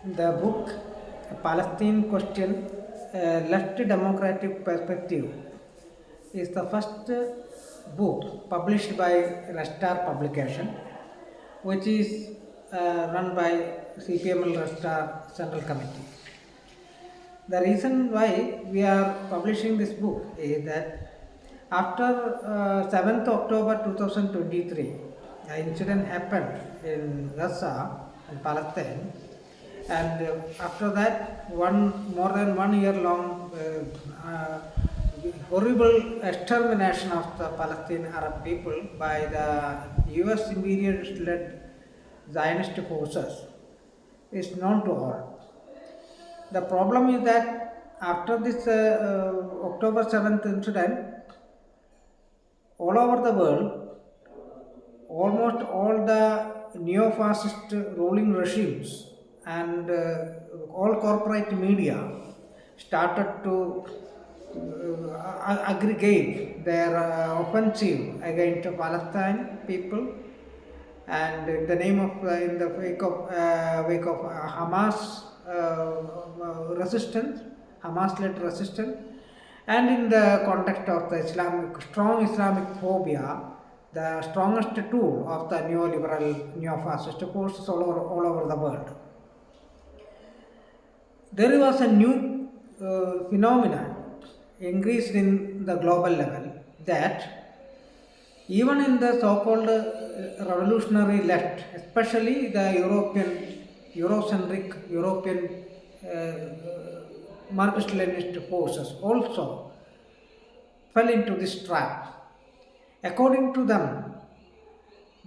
The book Palestine Question, Left Democratic Perspective is the first book published by REDSTAR publication, which is run by CPML REDSTAR Central Committee. The reason why we are publishing this book is that after 7th October 2023, the incident happened in Gaza and Palestine, and after that, more than 1 year long horrible extermination of the Palestinian Arab people by the US imperialist-led Zionist forces is known to all. The problem is that after this October 7th incident, all over the world, almost all the neo-fascist ruling regimes and all corporate media started to aggregate their offensive against the Palestine people, and in the name of in the wake of Hamas resistance, Hamas-led resistance, and in the context of the strong Islamic phobia, the strongest tool of the neoliberal, neo-fascist forces all over the world. There was a new phenomenon increased in the global level, that even in the so-called revolutionary left, especially the Eurocentric European Marxist-Leninist forces also fell into this trap. According to them,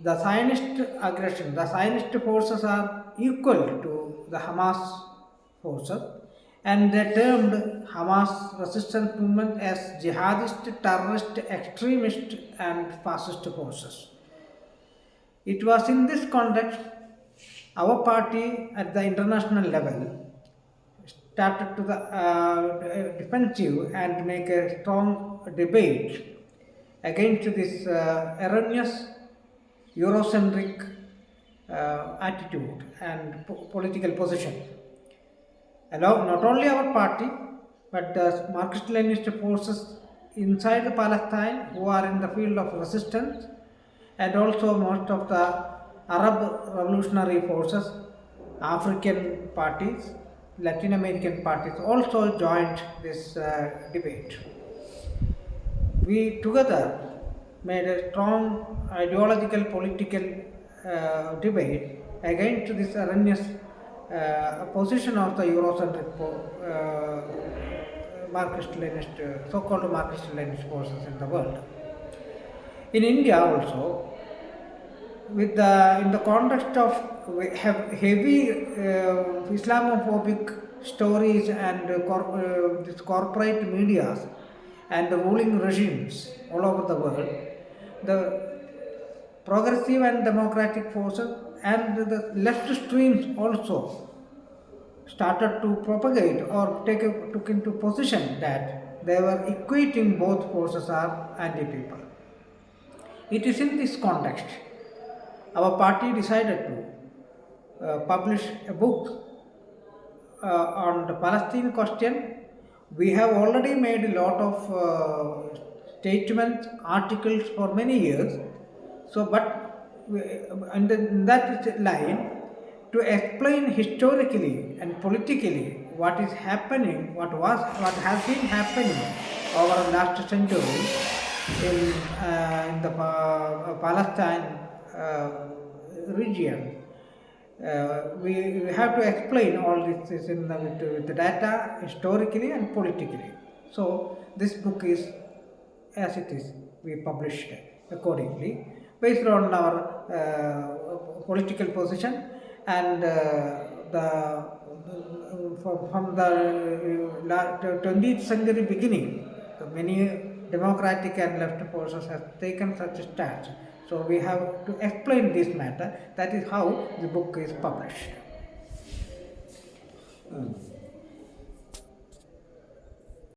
the Zionist aggression, the Zionist forces are equal to the Hamas forces, and they termed Hamas resistance movement as jihadist, terrorist, extremist and fascist forces. It was in this context our party at the international level started to the defensive and make a strong debate against this erroneous Eurocentric attitude and political position. Not only our party, but the Marxist-Leninist forces inside Palestine who are in the field of resistance, and also most of the Arab revolutionary forces, African parties, Latin American parties also joined this debate. We together made a strong ideological political debate against this erroneous position of the Eurocentric Marxist-Leninist, so-called Marxist-Leninist forces in the world. In India also, in the context of heavy Islamophobic stories and this corporate media and the ruling regimes all over the world, the progressive and democratic forces and the left streams also started to propagate or took into position that they were equating both forces are anti-people. It is in this context our party decided to publish a book on the Palestine question. We have already made a lot of statements, articles for many years. So, but in that line, to explain historically and politically what is happening, what has been happening over the last century in the Palestine region. We have to explain all this with the data historically and politically. So this book is as it is, we published accordingly based on our political position and from the 20th century beginning, many democratic and left forces have taken such a stance. So we have to explain this matter. That is how the book is published.